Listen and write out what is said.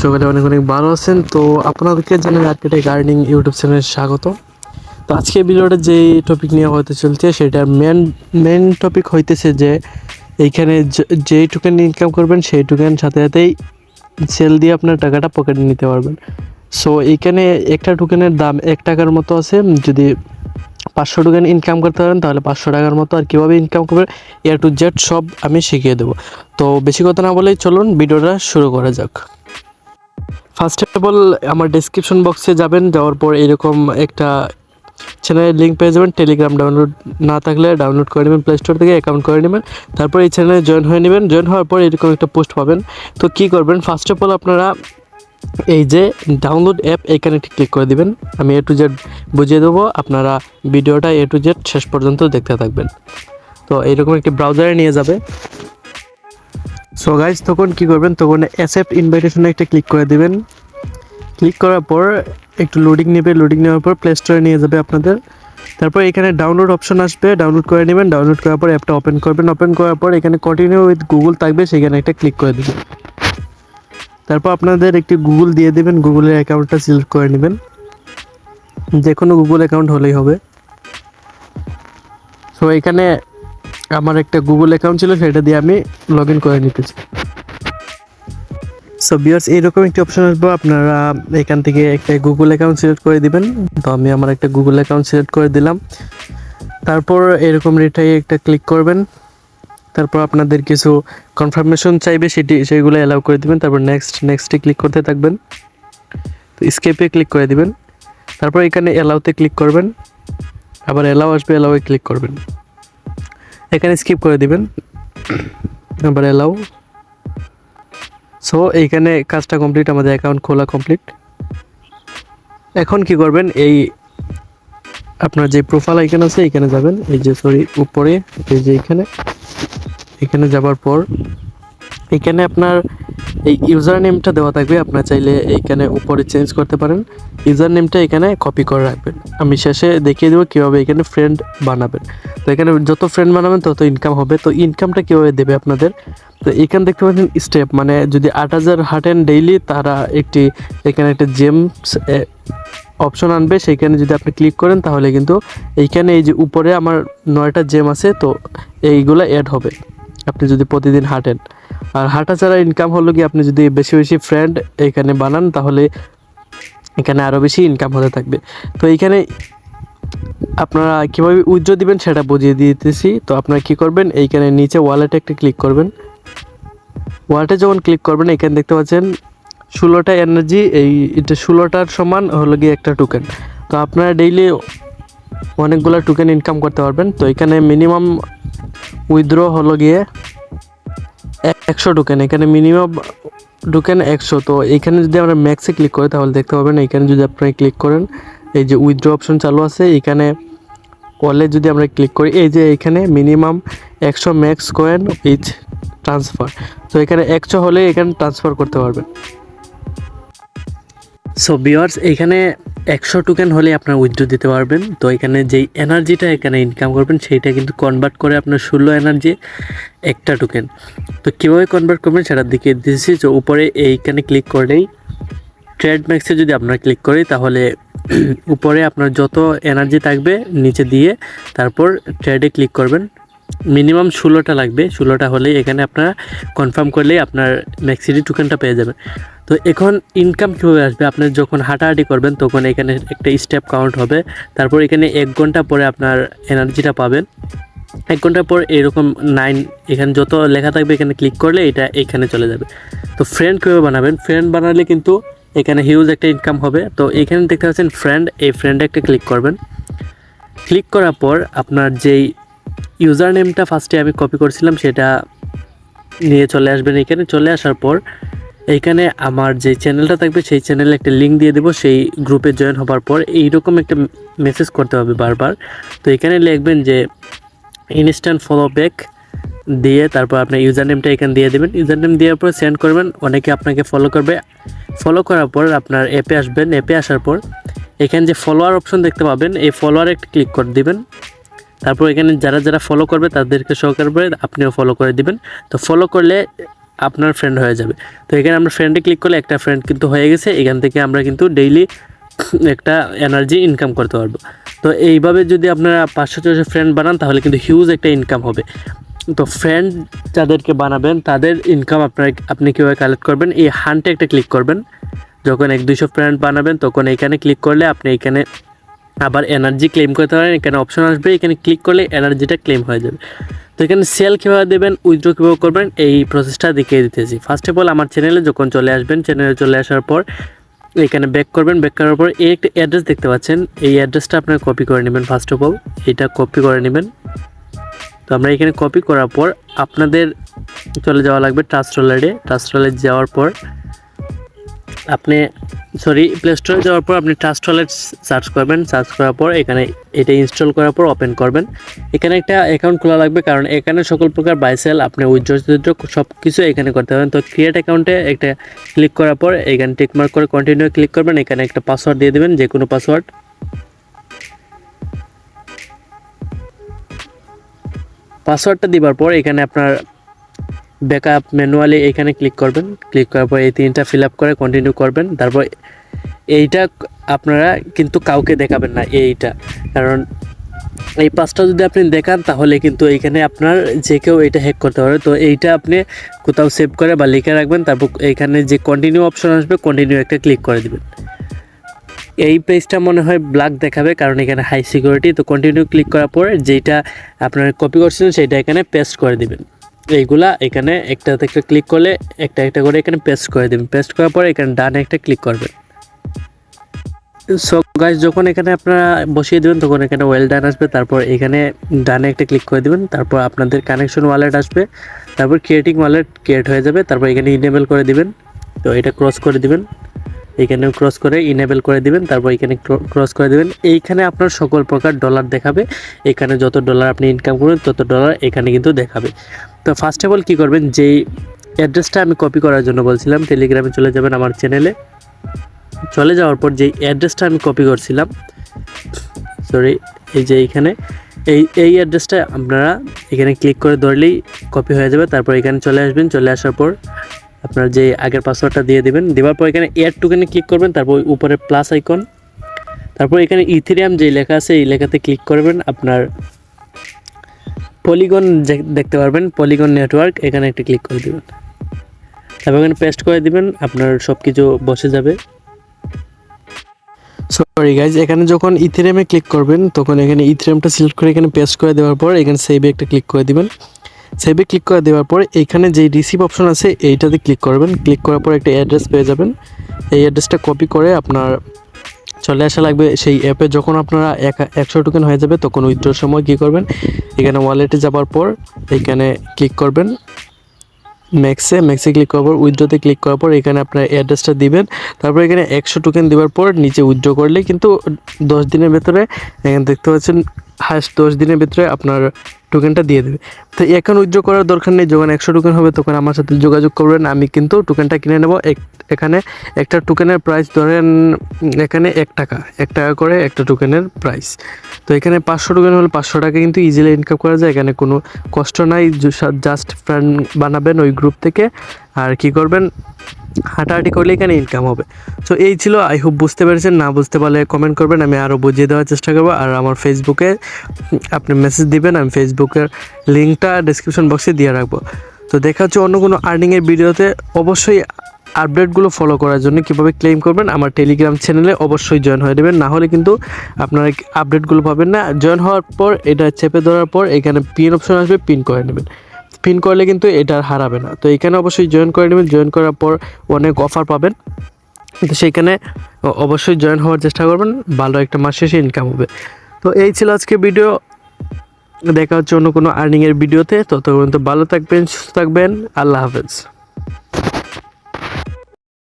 সকালে অনেক অনেক ভালো আছেন। তো আপনাদেরকে জানাই মার্কেটে গার্ডেনিং ইউটিউব চ্যানেলে স্বাগত। তো আজকে ভিডিওটা যেই টপিক নিয়ে হতে চলছে সেটার মেন টপিক হইতেছে যে এইখানে যেই টোকেন ইনকাম করবেন সেই টোকেন সাথে সাথেই সেল দিয়ে আপনার টাকাটা পকেটে নিতে পারবেন। সো এইখানে একটা টোকেনের দাম 1 টাকার মতো আছে। যদি 500 টোকেন ইনকাম করতে পারেন তাহলে 500 টাকার মতো, আর কীভাবে ইনকাম করবেন A to Z সব আমি শিখিয়ে দেবো। তো বেশি কথা না বলেই চলুন ভিডিওটা শুরু করা যাক। ফার্স্ট অফ অল আমার ডেসক্রিপশন বক্সে যাবেন, যাওয়ার পর এরকম একটা চ্যানেলের লিঙ্ক পেয়ে যাবেন। টেলিগ্রাম ডাউনলোড না থাকলে ডাউনলোড করে নেবেন, প্লে স্টোর থেকে অ্যাকাউন্ট করে নেবেন। তারপর এই চ্যানেলে জয়েন হয়ে নেবেন। জয়েন হওয়ার পর এরকম একটা পোস্ট পাবেন। তো কী করবেন, ফার্স্ট অফ অল আপনারা এই যে ডাউনলোড অ্যাপ এইখানে ক্লিক করে দিবেন। আমি A to Z বুঝিয়ে দেবো, আপনারা ভিডিওটা A to Z শেষ পর্যন্ত দেখতে থাকবেন। তো এইরকম একটি ব্রাউজারে নিয়ে যাবে। সো গাইজ তখন কী করবেন, তখন অ্যাকসেপ্ট ইনভাইটেশনে একটা ক্লিক করে দিবেন। ক্লিক করার পর একটু লোডিং নেবে, লোডিং নেওয়ার পর প্লে স্টোরে নিয়ে যাবে আপনাদের। তারপর এখানে ডাউনলোড অপশন আসবে, ডাউনলোড করে নেবেন। ডাউনলোড করার পর অ্যাপটা ওপেন করবেন। ওপেন করার পর এখানে কন্টিনিউ উইথ গুগল থাকবে, সেখানে একটা ক্লিক করে দেবেন। তারপর আপনাদের একটি গুগল দিয়ে দেবেন, গুগলের অ্যাকাউন্টটা সিলেক্ট করে নেবেন। যে কোনো গুগল অ্যাকাউন্ট হলেই হবে। সো এখানে আমার একটা গুগল অ্যাকাউন্ট ছিল, সেটা দিয়ে আমি লগ ইন করে নিতেছি। সো ভিউয়ার্স এইরকম একটি অপশন আসবে, আপনারা এখান থেকে একটা গুগল অ্যাকাউন্ট সিলেক্ট করে দিবেন। তো আমি আমার একটা গুগল অ্যাকাউন্ট সিলেক্ট করে দিলাম। তারপর এরকম রিটাই একটা ক্লিক করবেন। তারপর আপনাদের কিছু কনফার্মেশন চাইবে, সেইগুলো অ্যালাউ করে দিবেন। তারপর নেক্সটে ক্লিক করতে থাকবেন। তো স্কেপে ক্লিক করে দিবেন। তারপর এখানে অ্যালাউতে ক্লিক করবেন। আবার অ্যালাউ আসবে, অ্যালাউয়ে ক্লিক করবেন। এখানে স্কিপ করে দিবেন, আবার অ্যালাউ। সো এইখানে কাজটা কমপ্লিট, আমাদের অ্যাকাউন্ট খোলা কমপ্লিট। এখন কি করবেন, এই আপনার যে প্রোফাইল আইকন আছে এখানে যাবেন। এই যে উপরে এই যে এখানে যাবার পর এখানে আপনার এই ইউজার নেমটা দেওয়া থাকবে। আপনার চাইলে এইখানে উপরে চেঞ্জ করতে পারেন। ইউজার নেমটা এখানে কপি করে রাখবেন। আমি শেষে দেখিয়ে দেবো কীভাবে এখানে ফ্রেন্ড বানাবেন। তো এখানে যত ফ্রেন্ড বানাবেন তত ইনকাম হবে। তো ইনকামটা কীভাবে দেবে আপনাদের, তো এখানে দেখতে পাচ্ছেন স্টেপ, মানে যদি 8000 হাঁটেন ডেইলি, তারা এখানে একটা জেমস অপশন আনবে। সেইখানে যদি আপনি ক্লিক করেন তাহলে কিন্তু এইখানে এই যে উপরে আমার 9টা জেম আছে, তো এইগুলো অ্যাড হবে আপনি যদি প্রতিদিন হাঁটেন। আর হাঁটা ছাড়া ইনকাম হলো কি, আপনি যদি বেশি বেশি ফ্রেন্ড এখানে বানান তাহলে এখানে আরও বেশি ইনকাম হতে থাকবে। তো এইখানে আপনারা কীভাবে উইথড্র দিবেন সেটা বুঝিয়ে দিতেছি। তো আপনারা কী করবেন, এইখানে নিচে ওয়ালেটে একটা ক্লিক করবেন। ওয়ালেটে যখন ক্লিক করবেন এখানে দেখতে পাচ্ছেন 16টা এনার্জি, এটা 16টার সমান হলো গিয়ে একটা টোকেন। তো আপনারা ডেইলি অনেকগুলো টোকেন ইনকাম করতে পারবেন। তো এখানে মিনিমাম উইথড্র হলো গিয়ে 100 টোকেন, এখানে মিনিমাম টোকেন 100। তো এখানে যদি আমরা ম্যাক্সে ক্লিক করি তাহলে দেখতে পাবেন, এখানে যদি আপনারা ক্লিক করেন এই যে উইথড্র অপশন চালু আছে। এখানে ওয়ালেট যদি আমরা ক্লিক করি, এই যে এখানে minimum 100 max coin each transfer. তো এখানে 100 হলে এখানে ট্রান্সফার করতে পারবেন। সো ভিউয়ার্স এখানে 100 টোকেন হলে আপনার উইথড্র দিতে পারবেন। তো এখানে যেই এনার্জিটা এখানে ইনকাম করবেন সেইটা কিন্তু কনভার্ট করে আপনার 16 এনার্জি একটা টোকেন। তো কীভাবে কনভার্ট করবেন সেটা দেখিয়ে দিয়েছি। তো উপরে এইখানে ক্লিক করলেই ট্রেড ম্যাক্সে যদি আপনারা ক্লিক করি তাহলে উপরে আপনার যত এনার্জি থাকবে নিচে দিয়ে তারপর ট্রেডে ক্লিক করবেন। মিনিমাম 16টা লাগবে, 16টা হলেই এখানে আপনারা কনফার্ম করলেই আপনার ম্যাক্সিটি টোকেনটা পেয়ে যাবেন। তো এখন ইনকাম কীভাবে আসবে, আপনি যখন হাঁটাহাঁটি করবেন তখন এখানে একটা স্টেপ কাউন্ট হবে। তারপর এখানে 1 ঘন্টা পরে আপনার এনার্জিটা পাবেন। 1 ঘন্টা পর এরকম 9 এখানে যত লেখা থাকবে এখানে ক্লিক করলে এটা এখানে চলে যাবে। তো ফ্রেন্ড কীভাবে বানাবেন, ফ্রেন্ড বানালে কিন্তু এখানে হিউজ একটা ইনকাম হবে। তো এখানে দেখতে পাচ্ছেন ফ্রেন্ড, এই ফ্রেন্ডে একটা ক্লিক করবেন। ক্লিক করার পর আপনার যেই ইউজার নেমটা ফার্স্টে আমি কপি করছিলাম সেটা নিয়ে চলে আসবেন। এখানে চলে আসার পর এইখানে আমার যে চ্যানেলটা থাকবে সেই চ্যানেলে একটা লিঙ্ক দিয়ে দেবো। সেই গ্রুপে জয়েন হবার পর এইরকম একটা মেসেজ করতে হবে বারবার। তো এখানে লিখবেন যে ইনস্ট্যান্ট ফলো ব্যাক দিয়ে তারপর আপনার ইউজার নেমটা এখানে দিয়ে দেবেন। ইউজার নেম দেওয়ার পর সেন্ড করবেন, অনেকে আপনাকে ফলো করবে। ফলো করার পর আপনার অ্যাপে আসবেন। অ্যাপে আসার পর এখানে যে ফলোয়ার অপশন দেখতে পাবেন, এই ফলোয়ারে একটা ক্লিক করে দিবেন। তারপর এখানে যারা যারা ফলো করবে তাদেরকে শো করবে, আপনিও ফলো করে দিবেন। তো ফলো করলে আপনার ফ্রেন্ড হয়ে যাবে। তো এখানে আমরা ফ্রেন্ডে ক্লিক করলে একটা ফ্রেন্ড কিন্তু হয়ে গেছে। এখান থেকে আমরা কিন্তু ডেইলি একটা এনার্জি ইনকাম করতে পারবো। তো এইভাবে যদি আপনারা 500-600 ফ্রেন্ড বানান তাহলে কিন্তু হিউজ একটা ইনকাম হবে। তো ফ্রেন্ড যাদেরকে বানাবেন তাদের ইনকাম আপনি কীভাবে কালেক্ট করবেন, এই হান্টে একটা ক্লিক করবেন। যখন 100-200 ফ্রেন্ড বানাবেন তখন এখানে ক্লিক করলে আপনি এখানে আবার এনার্জি ক্লেম করতে পারেন। এখানে অপশন আসবে, এখানে ক্লিক করলে এনার্জিটা ক্লেম হয়ে যাবে। তো এখানে সেল কীভাবে দেবেন, উইথড্র কীভাবে করবেন এই প্রসেসটা দেখিয়ে দিতেছি। ফার্স্ট অফ অল আমার চ্যানেলে যখন চলে আসবেন, চ্যানেলে চলে আসার পর এখানে ব্যাক করবেন। ব্যাক করার পর এই একটা অ্যাড্রেস দেখতে পাচ্ছেন, এই অ্যাড্রেসটা আপনারা কপি করে নেবেন। ফার্স্ট অফ অল এটা কপি করে নেবেন। তো আমরা এখানে কপি করার পর আপনাদের চলে যাওয়া লাগবে ট্রাস্ট ওয়ালেটে। ট্রাস্ট ওয়ালেট যাওয়ার পর আপনি প্লে স্টোরে যাওয়ার পর আপনি ট্রাস্ট ওয়ালেট সার্চ করবেন। সার্চ করার পর এখানে এটা ইনস্টল করার পর ওপেন করবেন। এখানে একটা অ্যাকাউন্ট খোলা লাগবে, কারণ এখানে সকল প্রকার বাই সেল আপনি উইথড্র সব কিছু এখানে করতে পারবেন। তো ক্রিয়েট অ্যাকাউন্টে একটা ক্লিক করার পর এখানে টিকমার্ক করে কন্টিনিউ ক্লিক করবেন। এখানে একটা পাসওয়ার্ড দিয়ে দেবেন, যে কোনো পাসওয়ার্ড। পাসওয়ার্ডটা দেওয়ার পর এখানে আপনার ব্যাকআপ ম্যানুয়ালি এখানে ক্লিক করবেন। ক্লিক করার পর এই তিনটা ফিল আপ করে কন্টিনিউ করবেন। তারপর এইটা আপনারা কিন্তু কাউকে দেখাবেন না এইটা, কারণ এই পাঁচটা যদি আপনি দেখান তাহলে কিন্তু এইখানে আপনার যে কেউ এটা হ্যাক করতে পারে। তো এইটা আপনি কোথাও সেভ করে বা লিখে রাখবেন। তারপর এইখানে যে কন্টিনিউ অপশন আসবে, কন্টিনিউ একটা ক্লিক করে দেবেন। এই পেজটা মনে হয় ব্ল্যাক দেখাবে, কারণ এখানে হাই সিকিউরিটি। তো কন্টিনিউ ক্লিক করার পর যেটা আপনারা কপি করছেন সেটা এখানে পেস্ট করে দিবেন। এইগুলা এখানে একটা ক্লিক করলে একটা একটা করে এখানে পেস্ট করে দেবেন। পেস্ট করার পর এখানে ডানে একটা ক্লিক করবেন। সো গাইস, যখন এখানে আপনারা বসিয়ে দেবেন তখন এখানে ওয়েল ডান আসবে। তারপর এখানে ডানে একটা ক্লিক করে দেবেন। তারপর আপনাদের কানেকশন ওয়ালেট আসবে। তারপর ক্রিয়েটিং ওয়ালেট ক্রিয়েট হয়ে যাবে। তারপর এখানে ইনেবল করে দিবেন। তো এটা ক্রস করে দিবেন, এখানে ক্রস করে ইনেবল করে দিবেন। তারপর এখানে ক্রস করে দিবেন। এইখানে আপনার সকল প্রকার ডলার দেখাবে। এখানে যত ডলার আপনি ইনকাম করবেন তত ডলার এখানে কিন্তু দেখাবে। তো ফার্স্ট অফ অল কী করবেন, যেই অ্যাড্রেসটা আমি কপি করার জন্য বলছিলাম, টেলিগ্রামে চলে যাবেন। আমার চ্যানেলে চলে যাওয়ার পর যেই অ্যাড্রেসটা আমি কপি করছিলাম, এই যে এইখানে এই অ্যাড্রেসটা আপনারা এখানে ক্লিক করে ধরলেই কপি হয়ে যাবে। তারপর এখানে চলে আসবেন। চলে আসার পর আপনার যে আগের পাসওয়ার্ডটা দিয়ে দেবেন। দেওয়ার পর এখানে এড টোকেনে ক্লিক করবেন। তারপর উপরে প্লাস আইকন, তারপর এখানে ইথেরিয়াম যে লেখা আছে এই লেখাতে ক্লিক করবেন। আপনার পলিগন দেখতে পারবেন, পলিগন নেটওয়ার্ক, এখানে একটা ক্লিক করে দেবেন। তারপর এখানে পেস্ট করে দিবেন, আপনার সব কিছু বসে যাবে। সরি গাইজ, এখানে যখন ইথেরিয়ামে ক্লিক করবেন তখন এখানে ইথেরিয়ামটা সিলেক্ট করে এখানে পেস্ট করে দেওয়ার পর এখানে সেভে একটা ক্লিক করে দিবেন। সেভে ক্লিক করে দেওয়ার পর এখানে যে রিসিভ অপশন আছে এইটাতে ক্লিক করবেন। ক্লিক করার পর একটা অ্যাড্রেস পেয়ে যাবেন। এই অ্যাড্রেসটা কপি করে আপনার চলে আসা লাগবে সেই অ্যাপে। যখন আপনারা 100 টোকেন হয়ে যাবে তখন উইথড্রোর সময় কী করবেন, এখানে ওয়ালেটে যাওয়ার পর এখানে ক্লিক করবেন ম্যাক্সে ক্লিক করার পর উইথড্রোতে ক্লিক করার পর এখানে আপনার অ্যাড্রেসটা দিবেন। তারপর এখানে 100 টোকেন দেওয়ার পর নিচে উইথড্রো করলে কিন্তু 10 দিনের ভেতরে এখানে দেখতে পাচ্ছেন হাস্ট 10 দিনের ভিতরে আপনার টোকেনটা দিয়ে দেবে। তো এখন উইথড্র করার দরকার নেই, যখন 100 টোকেন হবে তখন আমার সাথে যোগাযোগ করবেন, আমি কিন্তু টোকেনটা কিনে নেব। এখানে একটা টোকেনের প্রাইস ধরেন এখানে 1 টাকা করে একটা টোকেনের প্রাইস। তো এখানে 500 টোকেন হলে 500 টাকা কিন্তু ইজিলি ইনকাম করা যায়। এখানে কোনো কষ্ট নাই, জাস্ট ফ্রেন্ড বানাবেন ওই গ্রুপ থেকে, আর কি করবেন হাঁটাহাঁটি করলে এখানে ইনকাম হবে। সো এই ছিল, আই হোপ বুঝতে পেরেছেন। না বুঝতে পারলে কমেন্ট করবেন, আমি আরও বুঝিয়ে দেওয়ার চেষ্টা করবো। আর আমার ফেসবুকে আপনি মেসেজ দিবেন, আমি ফেসবুকের লিঙ্কটা ডিসক্রিপশন বক্সে দিয়ে রাখবো। তো দেখা হচ্ছে অন্য কোনো আর্নিংয়ের ভিডিওতে। অবশ্যই আপডেটগুলো ফলো করার জন্য কীভাবে ক্লেম করবেন আমার টেলিগ্রাম চ্যানেলে অবশ্যই জয়েন হয়ে দেবেন, না হলে কিন্তু আপনারা আপডেটগুলো পাবেন না। জয়েন হওয়ার পর এটা চেপে ধরার পর এখানে পিন অপশন আসবে, পিন করে নেবেন। পিন করলে কিন্তু এটা আর হারাবে না। তো এখানে অবশ্যই জয়েন করে নেবেন। জয়েন করার পর অনেক অফার পাবেন, তো সেইখানে অবশ্যই জয়েন হওয়ার চেষ্টা করবেন, ভালো একটা মাস শেষে ইনকাম হবে। তো এই ছিল আজকে ভিডিও, দেখা হচ্ছে অন্য কোনো আর্নিংয়ের ভিডিওতে। ততক্ষণ ভালো থাকবেন, সুস্থ থাকবেন, আল্লাহ হাফেজ।